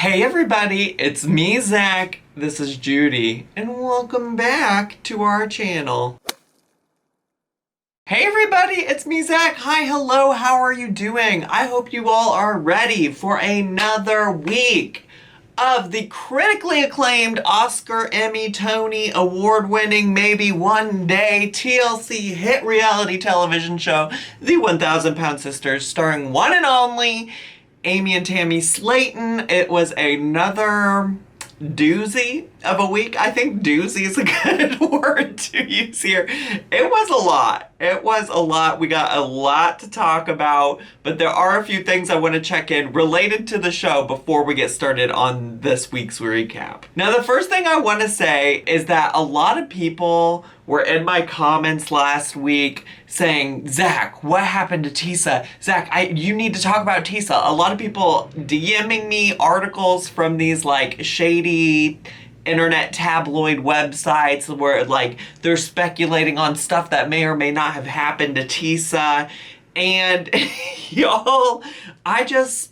Hey everybody, it's me, Zach. This is Judy, and welcome back to our channel. Hey everybody, it's me, Zach. Hi, hello, how are you doing? I hope you all are ready for another week of the critically acclaimed Oscar, Emmy, Tony, award-winning, maybe one day TLC hit reality television show, The 1,000 Pound Sisters, starring one and only Amy and Tammy Slaton. It was another doozy of a week. I think doozy is a good word to use here. It was a lot. We got a lot to talk about, but there are a few things I want to check in related to the show before we get started on this week's recap. Now, the first thing I want to say is that a lot of people were in my comments last week saying, Zach, what happened to Tisa? Zach, you need to talk about Tisa. A lot of people DMing me articles from these like shady internet tabloid websites where like they're speculating on stuff that may or may not have happened to Tisa. And y'all, I just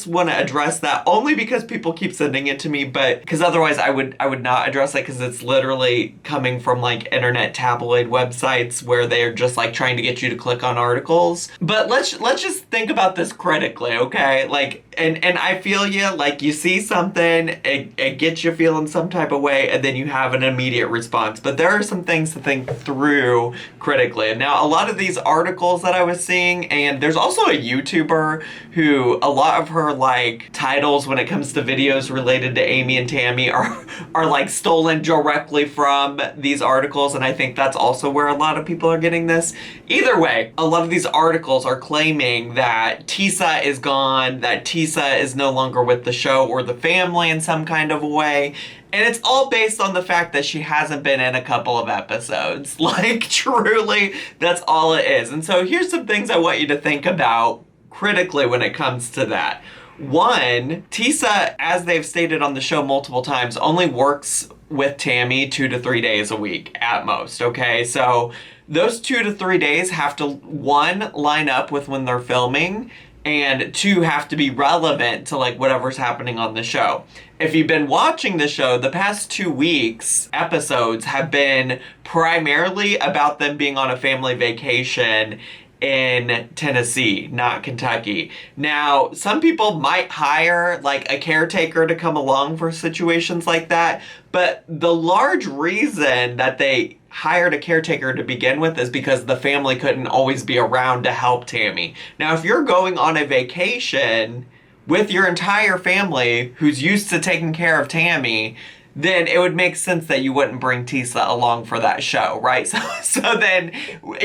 want to address that only because people keep sending it to me, but because otherwise I would not address it, because it's literally coming from like internet tabloid websites where they're just like trying to get you to click on articles. But let's just think about this critically, okay? Like, and I feel you, like you see something, it gets you feeling some type of way, and then you have an immediate response. But there are some things to think through critically. And now a lot of these articles that I was seeing, and there's also a YouTuber who a lot of her like titles when it comes to videos related to Amy and Tammy are like stolen directly from these articles, and I think that's also where a lot of people are getting this. Either way, a lot of these articles are claiming that Tisa is gone, that Tisa is no longer with the show or the family in some kind of a way. And it's all based on the fact that she hasn't been in a couple of episodes. Like, truly, that's all it is. And so here's some things I want you to think about critically when it comes to that. One, Tisa, as they've stated on the show multiple times, only works with Tammy 2 to 3 days a week at most, okay? So those 2 to 3 days have to, one, line up with when they're filming, and two, have to be relevant to like whatever's happening on the show. If you've been watching the show, the past 2 weeks episodes have been primarily about them being on a family vacation in Tennessee, not Kentucky. Now, some people might hire like a caretaker to come along for situations like that, but the large reason that they hired a caretaker to begin with is because the family couldn't always be around to help Tammy. Now, if you're going on a vacation with your entire family who's used to taking care of Tammy, then it would make sense that you wouldn't bring Tisa along for that show, right? So then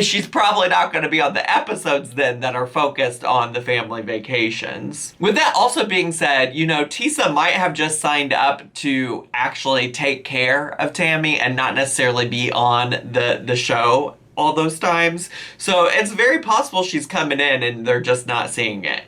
she's probably not going to be on the episodes then that are focused on the family vacations. With that also being said, you know, Tisa might have just signed up to actually take care of Tammy and not necessarily be on the show all those times. So it's very possible she's coming in and they're just not seeing it.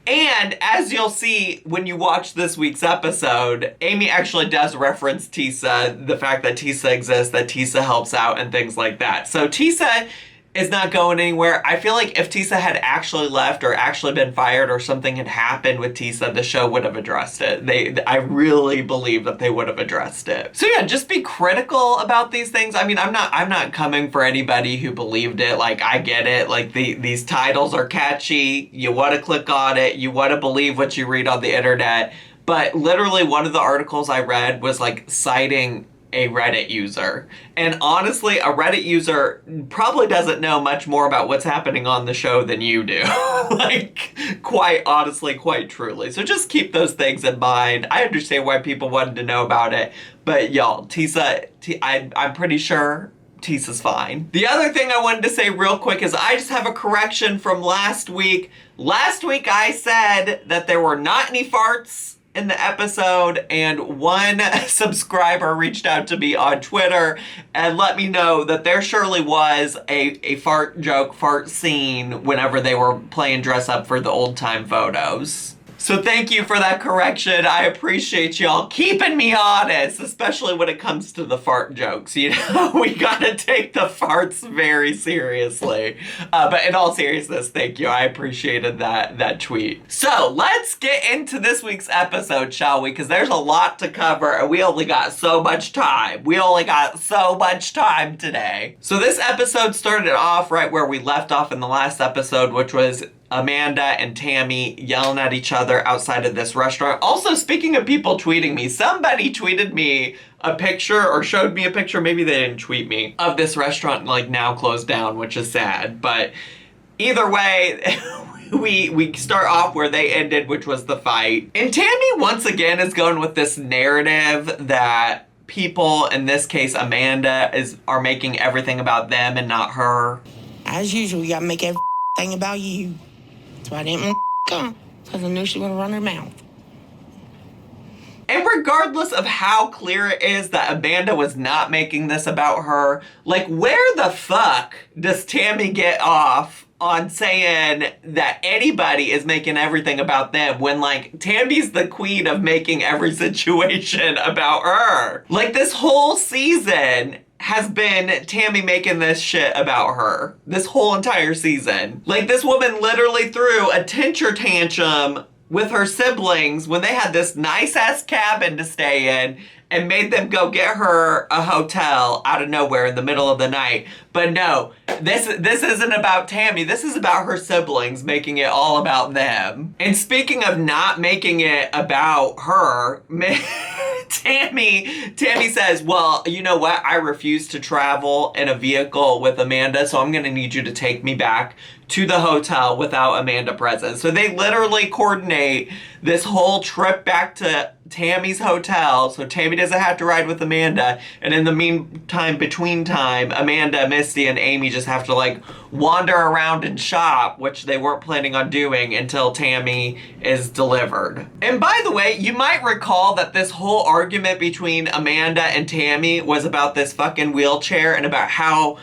And as you'll see when you watch this week's episode, Amy actually does reference Tisa, the fact that Tisa exists, that Tisa helps out, and things like that. So Tisa is not going anywhere. I feel like if Tisa had actually left or actually been fired or something had happened with Tisa, the show would have addressed it. I really believe that they would have addressed it. So yeah, just be critical about these things. I mean, I'm not coming for anybody who believed it. Like, I get it. Like, these titles are catchy. You want to click on it. You want to believe what you read on the internet. But literally one of the articles I read was like citing a Reddit user. And honestly, a Reddit user probably doesn't know much more about what's happening on the show than you do. Like, quite honestly, quite truly. So just keep those things in mind. I understand why people wanted to know about it, but y'all, Tisa, I'm pretty sure Tisa's fine. The other thing I wanted to say real quick is I just have a correction from last week. Last week I said that there were not any farts in the episode, and one subscriber reached out to me on Twitter and let me know that there surely was a fart joke, fart scene whenever they were playing dress up for the old time photos. So thank you for that correction. I appreciate y'all keeping me honest, especially when it comes to the fart jokes. You know, we gotta take the farts very seriously. But in all seriousness, thank you. I appreciated that tweet. So let's get into this week's episode, shall we? Because there's a lot to cover and we only got so much time. We only got so much time today. So this episode started off right where we left off in the last episode, which was Amanda and Tammy yelling at each other outside of this restaurant. Also, speaking of people tweeting me, somebody tweeted me a picture or showed me a picture, maybe they didn't tweet me, of this restaurant like now closed down, which is sad. But either way, we start off where they ended, which was the fight. And Tammy once again is going with this narrative that people, in this case Amanda, are making everything about them and not her. As usual, you gotta make everything about you. That's why I didn't want to come, because I knew she was gonna run her mouth. And regardless of how clear it is that Amanda was not making this about her, like, where the fuck does Tammy get off on saying that anybody is making everything about them when, like, Tammy's the queen of making every situation about her? Like, this whole season has been Tammy making this shit about her. This whole entire season. Like, this woman literally threw a temper tantrum with her siblings when they had this nice-ass cabin to stay in and made them go get her a hotel out of nowhere in the middle of the night. But no, this isn't about Tammy. This is about her siblings, making it all about them. And speaking of not making it about her, Tammy says, well, you know what? I refuse to travel in a vehicle with Amanda, so I'm gonna need you to take me back to the hotel without Amanda present. So they literally coordinate this whole trip back to Tammy's hotel so Tammy doesn't have to ride with Amanda. And in the meantime, between time, Amanda, Misty, and Amy just have to like wander around and shop, which they weren't planning on doing until Tammy is delivered. And by the way, you might recall that this whole argument between Amanda and Tammy was about this fucking wheelchair and about how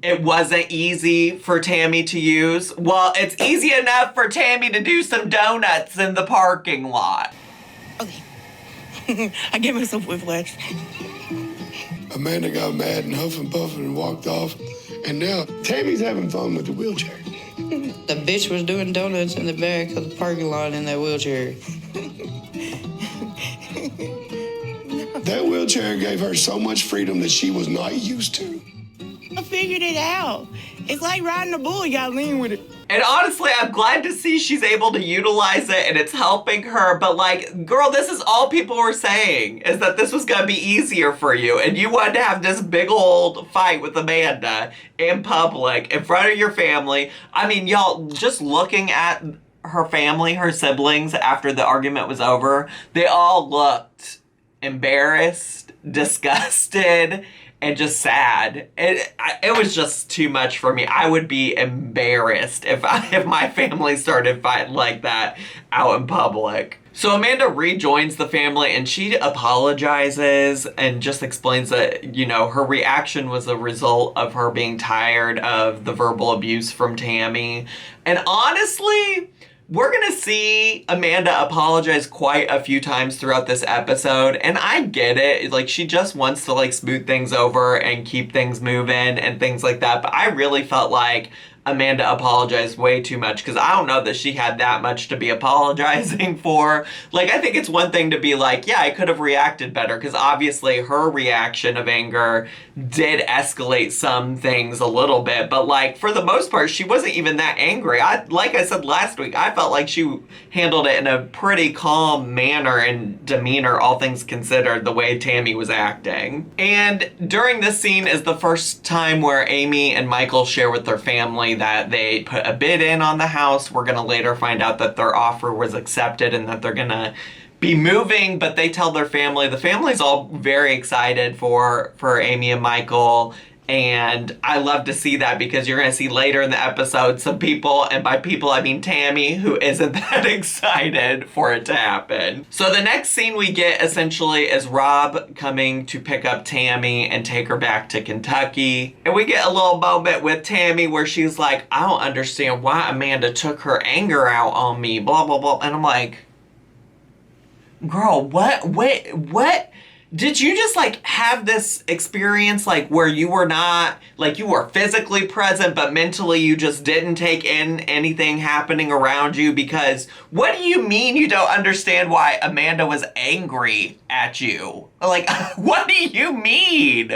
it wasn't easy for Tammy to use. Well, it's easy enough for Tammy to do some donuts in the parking lot. Okay. I gave myself whiplash. Amanda got mad and huffing and puffing and walked off. And now Tammy's having fun with the wheelchair. The bitch was doing donuts in the back of the parking lot in that wheelchair. That wheelchair gave her so much freedom that she was not used to. I figured it out. It's like riding a bull, you gotta lean with it. And honestly, I'm glad to see she's able to utilize it and it's helping her. But like, girl, this is all people were saying, is that this was gonna be easier for you. And you wanted to have this big old fight with Amanda in public, in front of your family. I mean, y'all, just looking at her family, her siblings, after the argument was over, they all looked embarrassed, disgusted, and just sad. It was just too much for me. I would be embarrassed if my family started fighting like that out in public. So Amanda rejoins the family and she apologizes and just explains that, you know, her reaction was a result of her being tired of the verbal abuse from Tammy. And honestly, we're gonna see Amanda apologize quite a few times throughout this episode, and I get it. Like, she just wants to, like, smooth things over and keep things moving and things like that, but I really felt like Amanda apologized way too much because I don't know that she had that much to be apologizing for. Like, I think it's one thing to be like, yeah, I could have reacted better, because obviously her reaction of anger did escalate some things a little bit, but like, for the most part, she wasn't even that angry. Like I said last week, I felt like she handled it in a pretty calm manner and demeanor, all things considered, the way Tammy was acting. And during this scene is the first time where Amy and Michael share with their family that they put a bid in on the house. We're gonna later find out that their offer was accepted and that they're gonna be moving, but they tell their family. The family's all very excited for Amy and Michael, and I love to see that because you're gonna see later in the episode some people, and by people I mean Tammy, who isn't that excited for it to happen. So the next scene we get essentially is Rob coming to pick up Tammy and take her back to Kentucky. And we get a little moment with Tammy where she's like, I don't understand why Amanda took her anger out on me, blah, blah, blah. And I'm like, Girl, what? Wait, what? Did you just, like, have this experience, like, where you were not, like, you were physically present, but mentally you just didn't take in anything happening around you? Because what do you mean you don't understand why Amanda was angry at you? Like, what do you mean?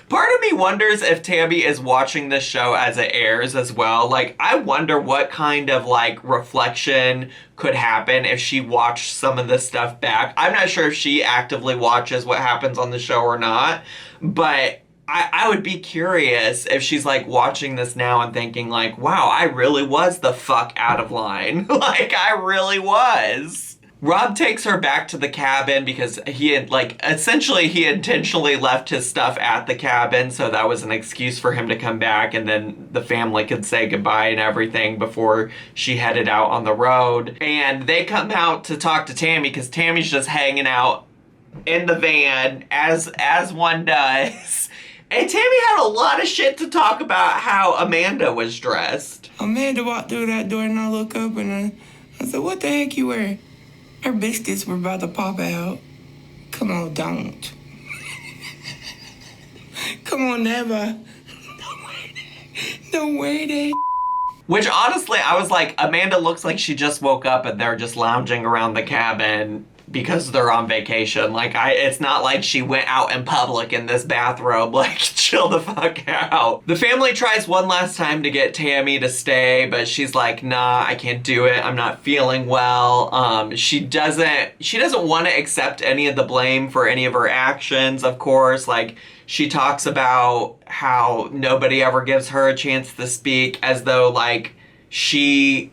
Part of me wonders if Tammy is watching this show as it airs as well. Like, I wonder what kind of, like, reflection could happen if she watched some of this stuff back. I'm not sure if she actively watches what happens on the show or not, but I would be curious if she's, like, watching this now and thinking, like, wow, I really was the fuck out of line. Like, I really was. Rob takes her back to the cabin because he had, like, essentially he intentionally left his stuff at the cabin, so that was an excuse for him to come back, and then the family could say goodbye and everything before she headed out on the road. And they come out to talk to Tammy because Tammy's just hanging out in the van, as one does. And Tammy had a lot of shit to talk about how Amanda was dressed. Amanda walked through that door and I look up and I said, what the heck you wearing? Her biscuits were about to pop out. Come on, don't. Come on, never. Don't wear that. Which, honestly, I was like, Amanda looks like she just woke up and they're just lounging around the cabin because they're on vacation. Like, it's not like she went out in public in this bathrobe. Like, chill the fuck out. The family tries one last time to get Tammy to stay, but she's like, nah, I can't do it. I'm not feeling well. She doesn't want to accept any of the blame for any of her actions, of course. Like, she talks about how nobody ever gives her a chance to speak, as though, like, she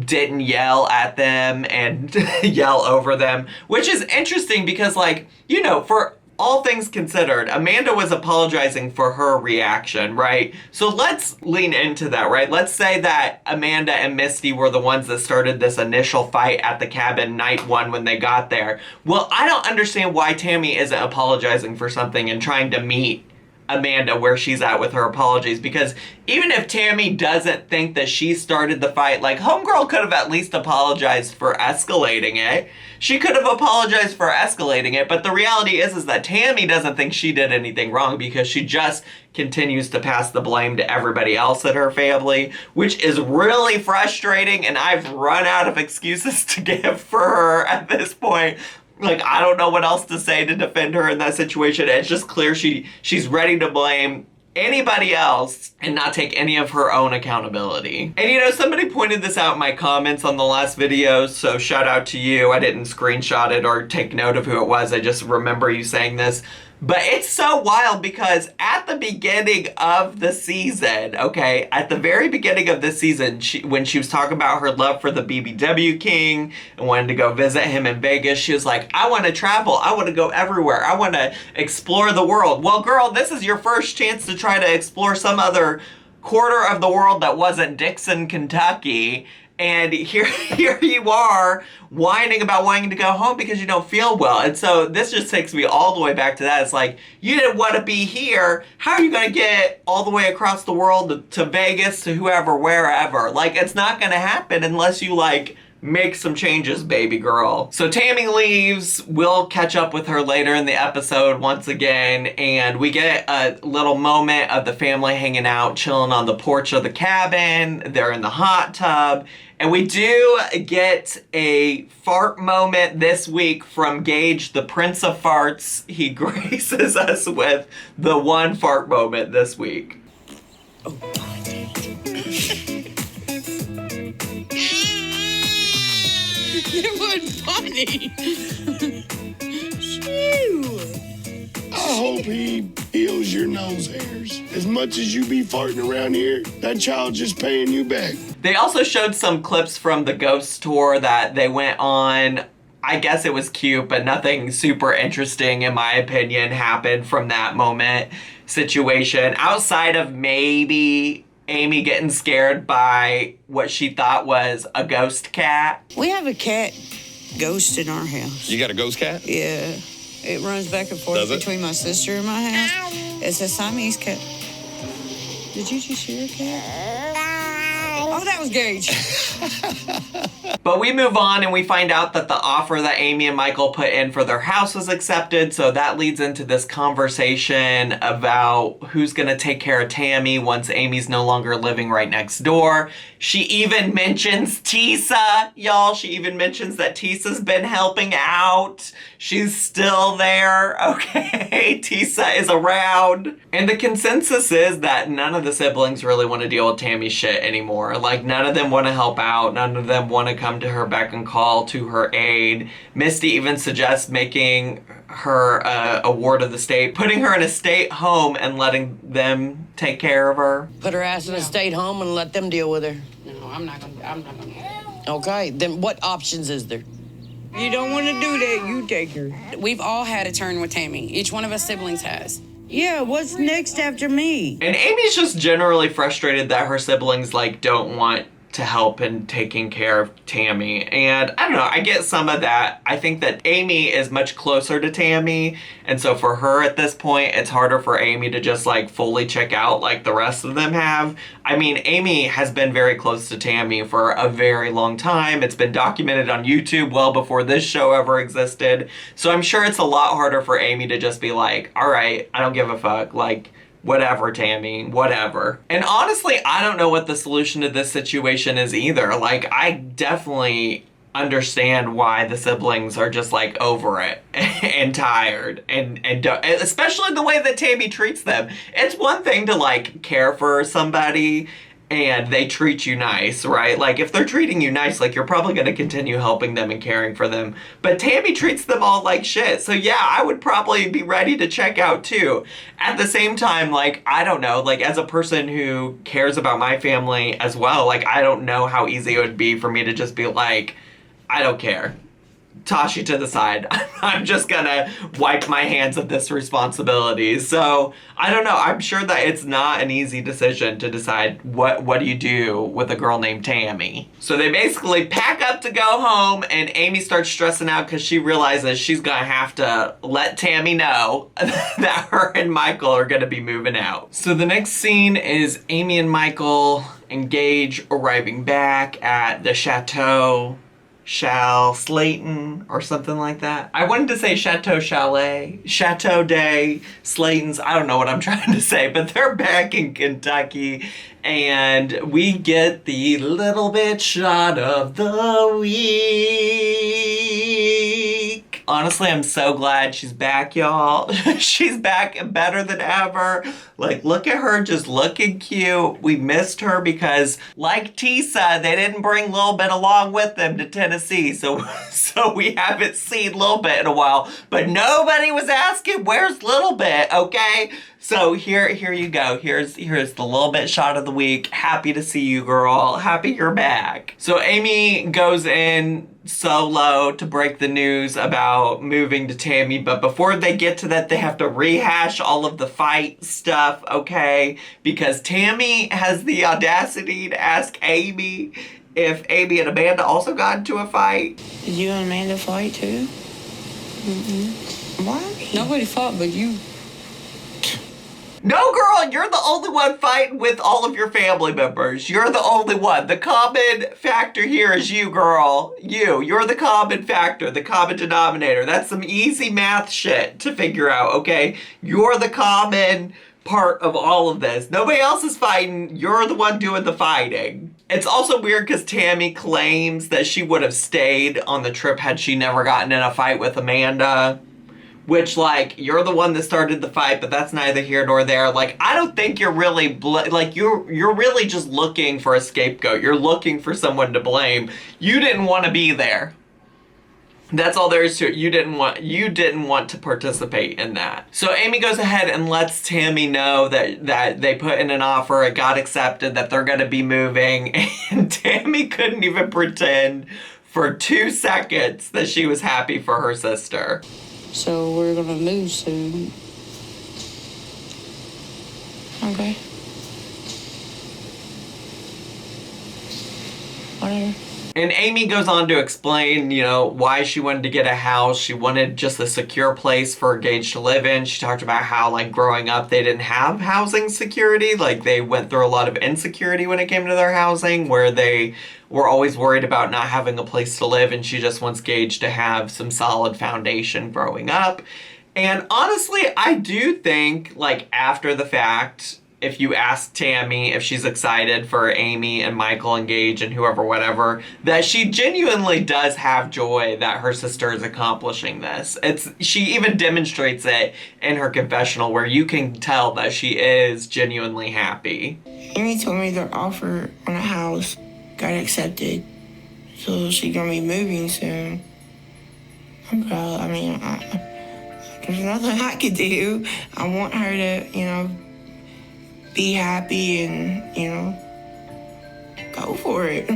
didn't yell at them and yell over them, which is interesting because, like, you know, for all things considered, Amanda was apologizing for her reaction, right? So let's lean into that, right? Let's say that Amanda and Misty were the ones that started this initial fight at the cabin night one when they got there. Well, I don't understand why Tammy isn't apologizing for something and trying to meet Amanda where she's at with her apologies, because even if Tammy doesn't think that she started the fight, like, homegirl could have at least apologized for escalating it. She could have apologized for escalating it, but the reality is that Tammy doesn't think she did anything wrong because she just continues to pass the blame to everybody else in her family, which is really frustrating, and I've run out of excuses to give for her at this point. Like, I don't know what else to say to defend her in that situation. It's just clear she's ready to blame anybody else and not take any of her own accountability. And, you know, somebody pointed this out in my comments on the last video, so shout out to you. I didn't screenshot it or take note of who it was. I just remember you saying this. But it's so wild because at the beginning of the season, okay, at the very beginning of this season, when she was talking about her love for the BBW King and wanted to go visit him in Vegas, she was like, I want to travel. I want to go everywhere. I want to explore the world. Well, girl, this is your first chance to try to explore some other quarter of the world that wasn't Dixon, Kentucky. And here you are whining about wanting to go home because you don't feel well. And so this just takes me all the way back to that. It's like, you didn't want to be here. How are you going to get all the way across the world to Vegas, to whoever, wherever? Like, it's not going to happen unless you, like, make some changes, baby girl. So Tammy leaves. We'll catch up with her later in the episode once again, and we get a little moment of the family hanging out, chilling on the porch of the cabin. They're in the hot tub, and we do get a fart moment this week from Gage, the Prince of Farts. He graces us with the one fart moment this week. It wasn't funny. Phew. I hope he heals your nose hairs. As much as you be farting around here, that child's just paying you back. They also showed some clips from the ghost tour that they went on. I guess it was cute, but nothing super interesting, in my opinion, happened from that moment situation. Outside of maybe Amy getting scared by what she thought was a ghost cat. We have a cat ghost in our house. You got a ghost cat? Yeah. It runs back and forth Does it? between my sister and my house. It's a Siamese cat. Did you just hear a cat? Oh, that was Gage. But we move on and we find out that the offer that Amy and Michael put in for their house was accepted. So that leads into this conversation about who's going to take care of Tammy once Amy's no longer living right next door. She even mentions Tisa, y'all. She even mentions that Tisa's been helping out. She's still there, okay? Tisa is around. And the consensus is that none of the siblings really want to deal with Tammy's shit anymore. Like, none of them want to help out. None of them want to come to her beck and call, to her aid. Misty even suggests making her a ward of the state, putting her in a state home and letting them take care of her. Put her ass in a state home and let them deal with her. No, I'm not gonna. Okay, then what options is there? You don't want to do that, you take her. We've all had a turn with Tammy. Each one of us siblings has. Yeah, what's next after me? And Amy's just generally frustrated that her siblings, like, don't want to help in taking care of Tammy. And I don't know, I get some of that. I think that Amy is much closer to Tammy, and so for her at this point, it's harder for Amy to just like fully check out like the rest of them have. I mean, Amy has been very close to Tammy for a very long time. It's been documented on YouTube well before this show ever existed. So I'm sure it's a lot harder for Amy to just be like, all right, I don't give a fuck. Like, whatever, Tammy, whatever. And honestly, I don't know what the solution to this situation is either. Like, I definitely understand why the siblings are just like over it and tired and especially the way that Tammy treats them. It's one thing to like care for somebody and they treat you nice, right? Like, if they're treating you nice, like, you're probably going to continue helping them and caring for them. But Tammy treats them all like shit. So, yeah, I would probably be ready to check out, too. At the same time, like, I don't know. Like, as a person who cares about my family as well, like, I don't know how easy it would be for me to just be like, I don't care. Toss you to the side. I'm just gonna wipe my hands of this responsibility. So, I don't know. I'm sure that it's not an easy decision to decide what do you do with a girl named Tammy. So they basically pack up to go home, and Amy starts stressing out because she realizes she's gonna have to let Tammy know that her and Michael are gonna be moving out. So the next scene is Amy and Michael engage arriving back at the Chateau Slaton or something like that. I wanted to say Chateau Chalet, Chateau de Slatons. I don't know what I'm trying to say, but they're back in Kentucky and we get the little bit shot of the week. Honestly, I'm so glad she's back, y'all. She's back better than ever. Like, look at her just looking cute. We missed her because, like Tisa, they didn't bring Lil Bit along with them to Tennessee. So we haven't seen Lil Bit in a while. But nobody was asking, where's Lil Bit, okay? So here you go. Here's the Lil Bit shot of the week. Happy to see you, girl. Happy you're back. So Amy goes in solo to break the news about moving to Tammy, but before they get to that, they have to rehash all of the fight stuff, okay? Because Tammy has the audacity to ask Amy if Amy and Amanda also got into a fight. Did you and Amanda fight too? Why? Nobody fought but you. No, girl, you're the only one fighting with all of your family members. You're the only one. The common factor here is you, girl. You're the common factor, the common denominator. That's some easy math shit to figure out, okay? You're the common part of all of this. Nobody else is fighting. You're the one doing the fighting. It's also weird because Tammy claims that she would have stayed on the trip had she never gotten in a fight with Amanda. Which, like, you're the one that started the fight, but that's neither here nor there. Like, I don't think you're really, you're really just looking for a scapegoat. You're looking for someone to blame. You didn't want to be there. That's all there is to it. You didn't want to participate in that. So Amy goes ahead and lets Tammy know that they put in an offer, it got accepted, that they're going to be moving, and Tammy couldn't even pretend for 2 seconds that she was happy for her sister. So we're gonna move soon. Okay. Whatever. And Amy goes on to explain, you know, why she wanted to get a house. She wanted just a secure place for Gage to live in. She talked about how, like, growing up, they didn't have housing security. Like, they went through a lot of insecurity when it came to their housing, where they were always worried about not having a place to live, and she just wants Gage to have some solid foundation growing up. And honestly, I do think, like, after the fact, if you ask Tammy if she's excited for Amy and Michael and Gage and whoever, whatever, that she genuinely does have joy that her sister is accomplishing this. She even demonstrates it in her confessional, where you can tell that she is genuinely happy. Amy told me their offer on a house got accepted, so she's gonna be moving soon. I'm proud. I mean, there's nothing I could do. I want her to, you know, be happy and, you know, go for it.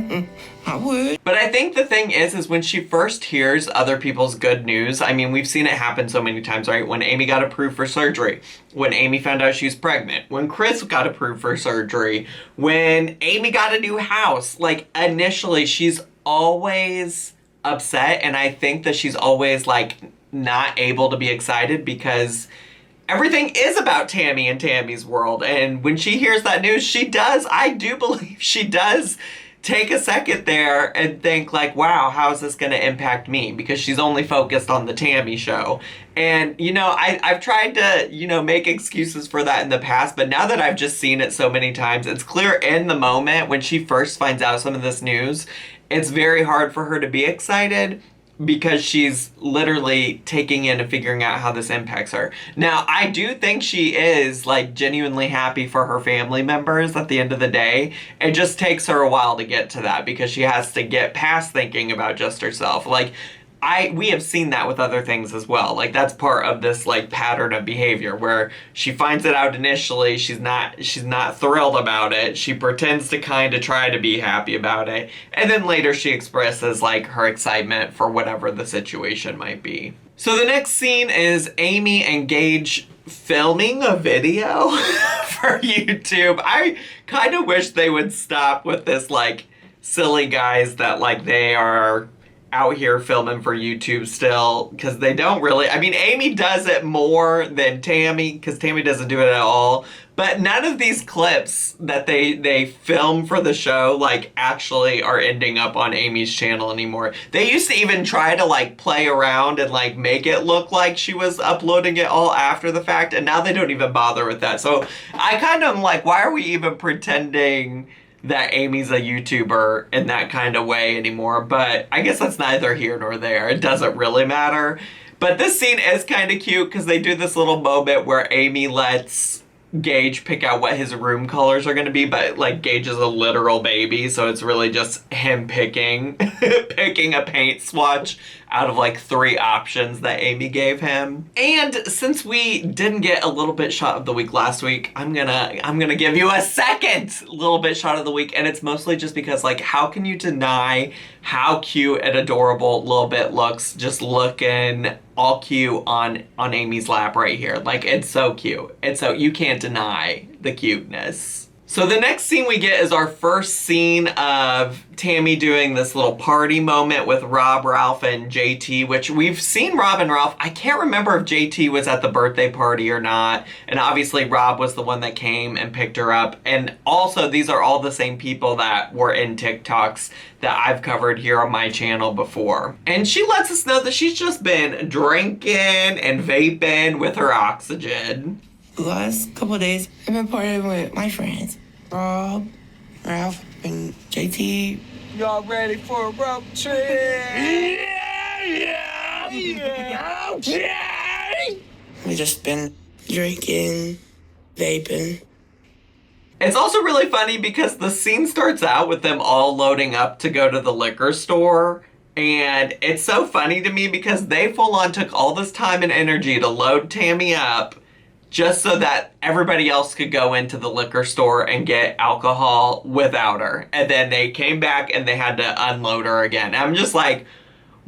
I would. But I think the thing is when she first hears other people's good news, I mean, we've seen it happen so many times, right? When Amy got approved for surgery, when Amy found out she was pregnant, when Chris got approved for surgery, when Amy got a new house, like, initially she's always upset, and I think that she's always, like, not able to be excited because everything is about Tammy and Tammy's world. And when she hears that news, I do believe she does take a second there and think, like, wow, how is this going to impact me? Because she's only focused on the Tammy show. And, you know, I've tried to, you know, make excuses for that in the past, but now that I've just seen it so many times, it's clear in the moment when she first finds out some of this news, it's very hard for her to be excited, because she's literally taking in and figuring out how this impacts her. Now, I do think she is, like, genuinely happy for her family members at the end of the day. It just takes her a while to get to that, because she has to get past thinking about just herself. Like, we have seen that with other things as well. Like, that's part of this, like, pattern of behavior where she finds it out initially, she's not thrilled about it, she pretends to kind of try to be happy about it, and then later she expresses, like, her excitement for whatever the situation might be. So the next scene is Amy and Gage filming a video for YouTube. I kind of wish they would stop with this, like, silly guys that, like, they are out here filming for YouTube still, because they don't really, I mean, Amy does it more than Tammy, because Tammy doesn't do it at all, but none of these clips that they film for the show, like, actually are ending up on Amy's channel anymore. They used to even try to, like, play around and, like, make it look like she was uploading it all after the fact, and now they don't even bother with that. So I kind of am like, why are we even pretending that Amy's a YouTuber in that kind of way anymore? But I guess that's neither here nor there. It doesn't really matter. But this scene is kind of cute because they do this little moment where Amy lets Gage pick out what his room colors are going to be, but, like, Gage is a literal baby, so it's really just him picking a paint swatch out of, like, 3 options that Amy gave him. And since we didn't get a little bit shot of the week last week, I'm gonna give you a second little bit shot of the week, and it's mostly just because, like, how can you deny how cute and adorable Little Bit looks just looking all cute on Amy's lap right here? Like, it's so cute. You can't deny the cuteness. So the next scene we get is our first scene of Tammy doing this little party moment with Rob, Ralph, and JT, which we've seen Rob and Ralph. I can't remember if JT was at the birthday party or not. And obviously Rob was the one that came and picked her up. And also, these are all the same people that were in TikToks that I've covered here on my channel before. And she lets us know that she's just been drinking and vaping with her oxygen. The last couple of days, I've been partying with my friends. Rob, Ralph, and JT. Y'all ready for a road trip? Yeah! We just been drinking, vaping. It's also really funny because the scene starts out with them all loading up to go to the liquor store. And it's so funny to me because they full on took all this time and energy to load Tammy up just so that everybody else could go into the liquor store and get alcohol without her. And then they came back and they had to unload her again. I'm just like,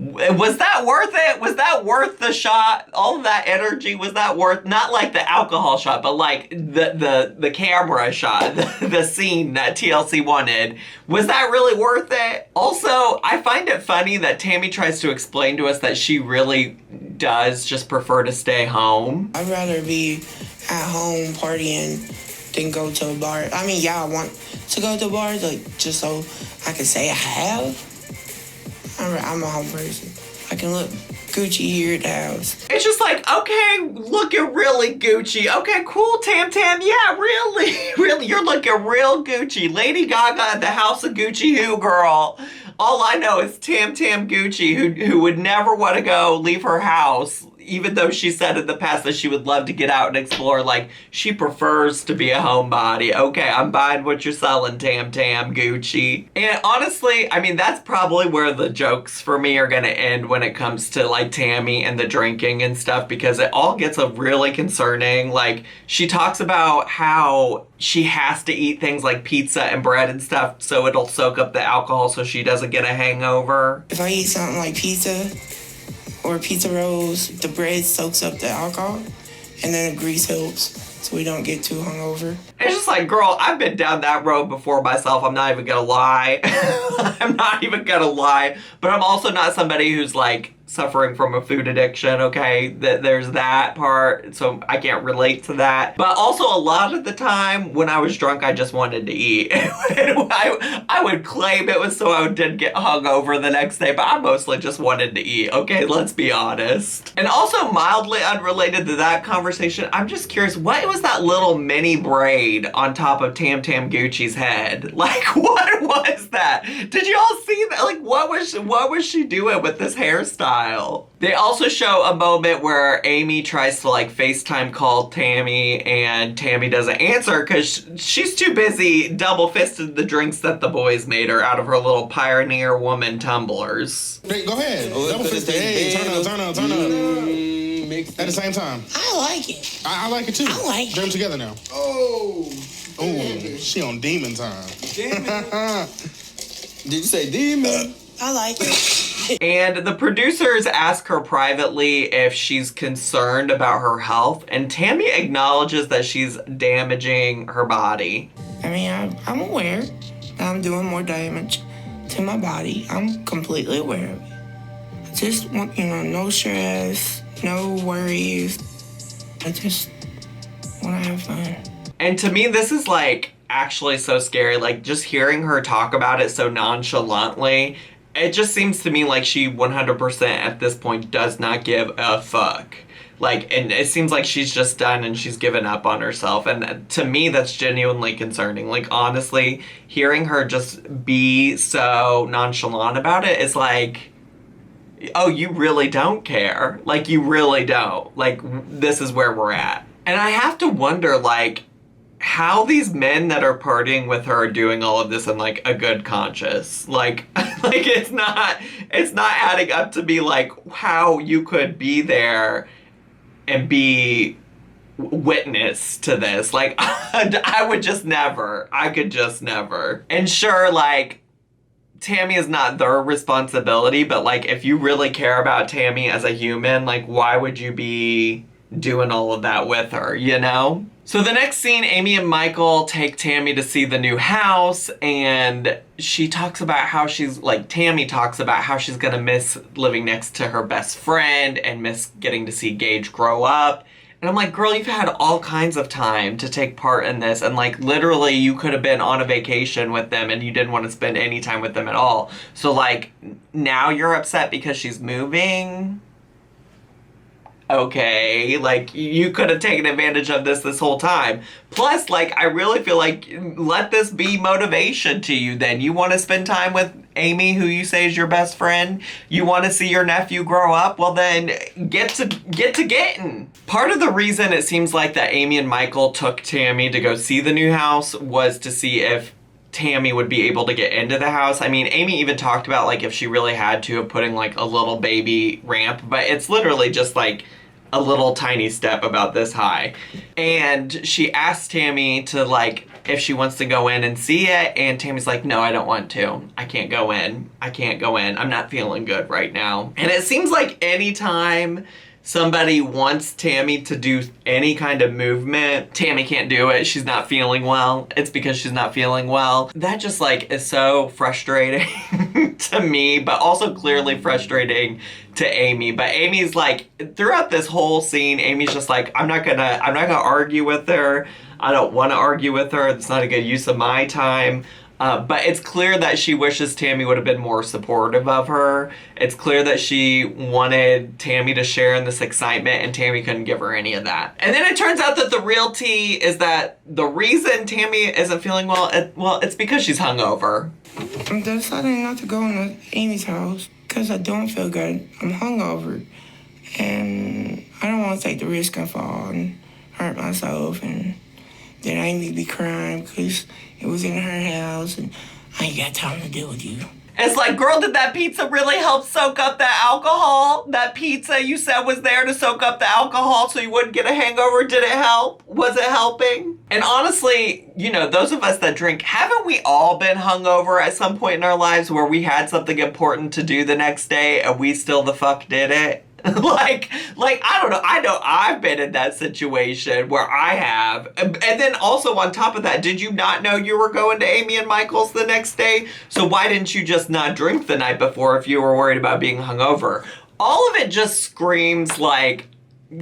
Was that worth it? Was that worth the shot? All of that energy, was that worth, not like the alcohol shot, but like the camera shot, the scene that TLC wanted? Was that really worth it? Also, I find it funny that Tammy tries to explain to us that she really does just prefer to stay home. I'd rather be at home partying than go to a bar. I mean, yeah, I want to go to bars, like, just so I can say I have. I'm a home person. I can look Gucci here at the house. It's just like, okay, looking really Gucci. Okay, cool, Tam Tam. Yeah, really, really, you're looking real Gucci. Lady Gaga at the House of Gucci who, girl? All I know is Tam Tam Gucci, who would never want to go leave her house, even though she said in the past that she would love to get out and explore. Like, she prefers to be a homebody. Okay, I'm buying what you're selling, Tam Tam Gucci. And honestly, I mean, that's probably where the jokes for me are gonna end when it comes to like Tammy and the drinking and stuff, because it all gets a really concerning. Like, she talks about how she has to eat things like pizza and bread and stuff so it'll soak up the alcohol so she doesn't get a hangover. If I eat something like pizza or pizza rolls, the bread soaks up the alcohol, and then the grease helps so we don't get too hungover. It's just like, girl, I've been down that road before myself. I'm not even gonna lie. I'm not even gonna lie. But I'm also not somebody who's like suffering from a food addiction, okay? There's that part, so I can't relate to that. But also a lot of the time when I was drunk, I just wanted to eat. I would claim it was so I didn't get hungover the next day, but I mostly just wanted to eat, okay? Let's be honest. And also mildly unrelated to that conversation, I'm just curious, what was that little mini braid on top of Tam Tam Gucci's head? Like, what was that? Did you all see that? Like, what was she doing with this hairstyle? They also show a moment where Amy tries to like FaceTime call Tammy and Tammy doesn't answer because she's too busy double-fisted the drinks that the boys made her out of her little Pioneer Woman tumblers. Hey, go ahead. Double-fisted. Hey, turn up. At the same time. I like it. I like it too. I like it. Drink them together now. Oh. Oh, she on demon time. Demon. Did you say demon? I like it. And the producers ask her privately if she's concerned about her health, and Tammy acknowledges that she's damaging her body. I mean, I'm aware that I'm doing more damage to my body. I'm completely aware of it. I just want, no stress, no worries. I just want to have fun. And to me, this is like actually so scary. Like, just hearing her talk about it so nonchalantly, it just seems to me like she 100% at this point does not give a fuck. Like, and it seems like she's just done and she's given up on herself. And to me, that's genuinely concerning. Like, honestly, hearing her just be so nonchalant about it is like, oh, you really don't care. Like, you really don't. Like, this is where we're at. And I have to wonder, like, how these men that are partying with her are doing all of this in like a good conscience. Like it's not adding up to be like how you could be there and be witness to this. Like, I would just never. I could just never. And sure, like, Tammy is not their responsibility, but like, if you really care about Tammy as a human, like, why would you be doing all of that with her, you know? So the next scene, Amy and Michael take Tammy to see the new house, and she talks about how Tammy talks about how she's gonna miss living next to her best friend and miss getting to see Gage grow up. And I'm like, girl, you've had all kinds of time to take part in this, and like, literally you could have been on a vacation with them and you didn't want to spend any time with them at all. So like, now you're upset because she's moving? Okay, like, you could have taken advantage of this whole time. Plus, like, I really feel like, let this be motivation to you then. You want to spend time with Amy, who you say is your best friend? You want to see your nephew grow up? Well then, get to getting. Part of the reason it seems like that Amy and Michael took Tammy to go see the new house was to see if Tammy would be able to get into the house. I mean, Amy even talked about, like, if she really had to, of putting, like, a little baby ramp, but it's literally just, like, a little tiny step about this high. And she asked Tammy to, like, if she wants to go in and see it, and Tammy's like, no, I don't want to. I can't go in. I can't go in. I'm not feeling good right now. And it seems like anytime somebody wants Tammy to do any kind of movement, Tammy can't do it. She's not feeling well. It's because she's not feeling well. That just, like, is so frustrating to me, but also clearly frustrating to Amy. But Amy's like, throughout this whole scene, Amy's just like, I'm not gonna argue with her. I don't want to argue with her. It's not a good use of my time. But it's clear that she wishes Tammy would have been more supportive of her. It's clear that she wanted Tammy to share in this excitement, and Tammy couldn't give her any of that. And then it turns out that the real tea is that the reason Tammy isn't feeling well, it's because she's hungover. I'm deciding not to go into Amy's house because I don't feel good. I'm hungover, and I don't want to take the risk and fall and hurt myself, and then Amy be crying because it was in her house, and I ain't got time to deal with you. It's like, girl, did that pizza really help soak up that alcohol? That pizza you said was there to soak up the alcohol so you wouldn't get a hangover. Did it help? Was it helping? And honestly, you know, those of us that drink, haven't we all been hungover at some point in our lives where we had something important to do the next day and we still the fuck did it? like, I don't know. I know I've been in that situation where I have. And then also on top of that, did you not know you were going to Amy and Michael's the next day? So why didn't you just not drink the night before if you were worried about being hungover? All of it just screams like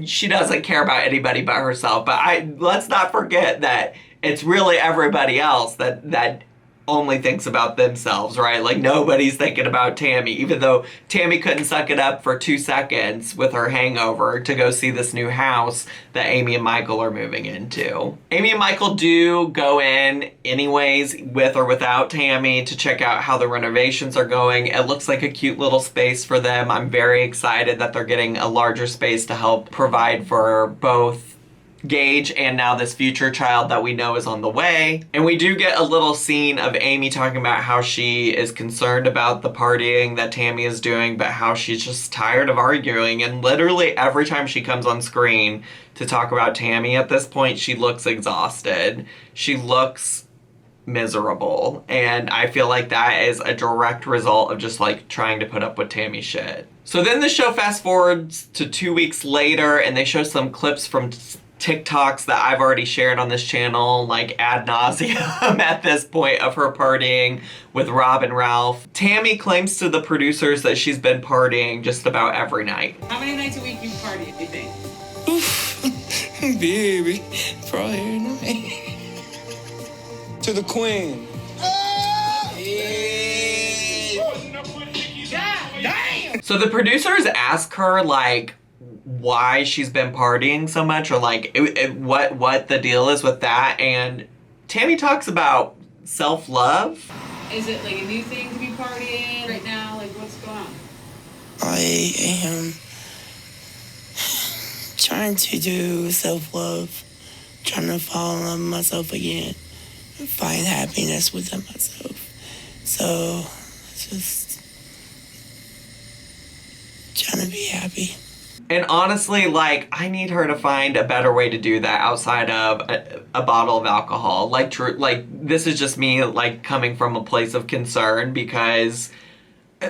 she doesn't care about anybody but herself. But let's not forget that it's really everybody else that only thinks about themselves, right? Like, nobody's thinking about Tammy, even though Tammy couldn't suck it up for 2 seconds with her hangover to go see this new house that Amy and Michael are moving into. Amy and Michael do go in anyways, with or without Tammy, to check out how the renovations are going. It looks like a cute little space for them. I'm very excited that they're getting a larger space to help provide for both Gage and now this future child that we know is on the way. And we do get a little scene of Amy talking about how she is concerned about the partying that Tammy is doing, but how she's just tired of arguing. And literally every time she comes on screen to talk about Tammy at this point, she looks exhausted. She looks miserable. And I feel like that is a direct result of just like trying to put up with Tammy's shit. So then the show fast forwards to 2 weeks later, and they show some clips from TikToks that I've already shared on this channel, like ad nauseum at this point, of her partying with Rob and Ralph. Tammy claims to the producers that she's been partying just about every night. How many nights a week you party, do you think? Baby, probably every night. To the queen. So the producers ask her, like, why she's been partying so much, or like what the deal is with that, and Tammy talks about self-love. Is it like a new thing to be partying right now? Like, what's going on? I am trying to do self-love, trying to fall in love with myself again, and find happiness within myself. So, just trying to be happy. And honestly, like, I need her to find a better way to do that outside of a bottle of alcohol. Like, this is just me, like, coming from a place of concern, because,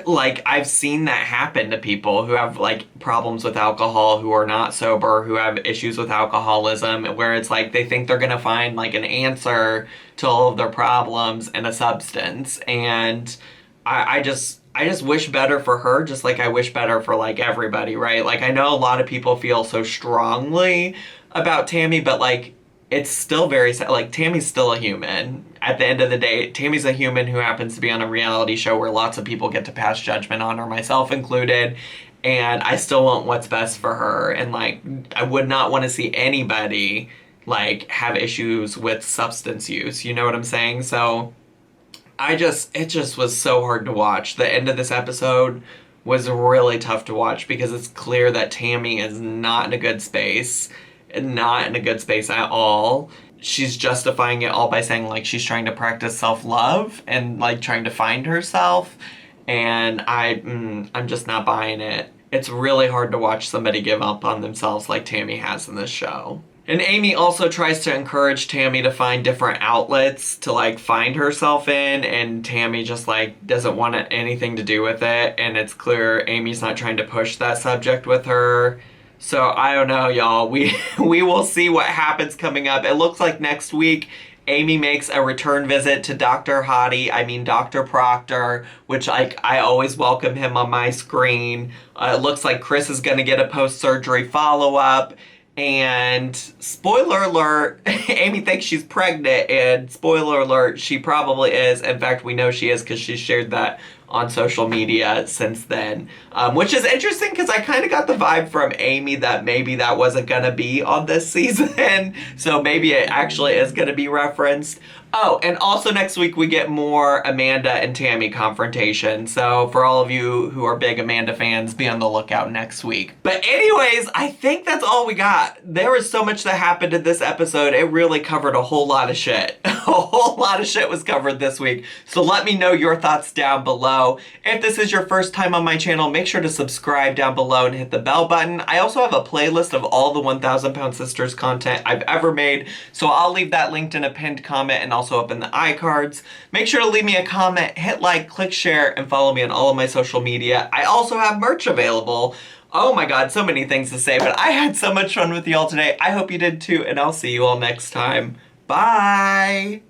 like, I've seen that happen to people who have, like, problems with alcohol, who are not sober, who have issues with alcoholism, where it's like they think they're gonna find, like, an answer to all of their problems in a substance. And I just wish better for her, just like I wish better for, like, everybody, right? Like, I know a lot of people feel so strongly about Tammy, but, like, it's still very sad. Like, Tammy's still a human. At the end of the day, Tammy's a human who happens to be on a reality show where lots of people get to pass judgment on her, myself included, and I still want what's best for her. And, like, I would not want to see anybody, like, have issues with substance use, you know what I'm saying? So it just was so hard to watch. The end of this episode was really tough to watch because it's clear that Tammy is not in a good space. Not in a good space at all. She's justifying it all by saying, like, she's trying to practice self-love and, like, trying to find herself. And I'm just not buying it. It's really hard to watch somebody give up on themselves like Tammy has in this show. And Amy also tries to encourage Tammy to find different outlets to like find herself in, and Tammy just like doesn't want anything to do with it, and it's clear Amy's not trying to push that subject with her. So I don't know, y'all. We will see what happens coming up. It looks like next week Amy makes a return visit to Dr. Proctor, which I always welcome him on my screen. It looks like Chris is going to get a post-surgery follow-up. And spoiler alert, Amy thinks she's pregnant, and spoiler alert, she probably is. In fact, we know she is because she shared that on social media since then, which is interesting because I kind of got the vibe from Amy that maybe that wasn't going to be on this season, so maybe it actually is going to be referenced. Oh, and also next week we get more Amanda and Tammy confrontation, so for all of you who are big Amanda fans, be on the lookout next week. But anyways, I think that's all we got. There was so much that happened in this episode. It really covered a whole lot of shit. A whole lot of shit was covered this week, so let me know your thoughts down below. If this is your first time on my channel, make sure to subscribe down below and hit the bell button. I also have a playlist of all the 1000 Pound Sisters content I've ever made, so I'll leave that linked in a pinned comment and also up in the iCards. Make sure to leave me a comment, hit like, click share, and follow me on all of my social media. I also have merch available. Oh my god, so many things to say, but I had so much fun with y'all today. I hope you did too, and I'll see you all next time. Bye!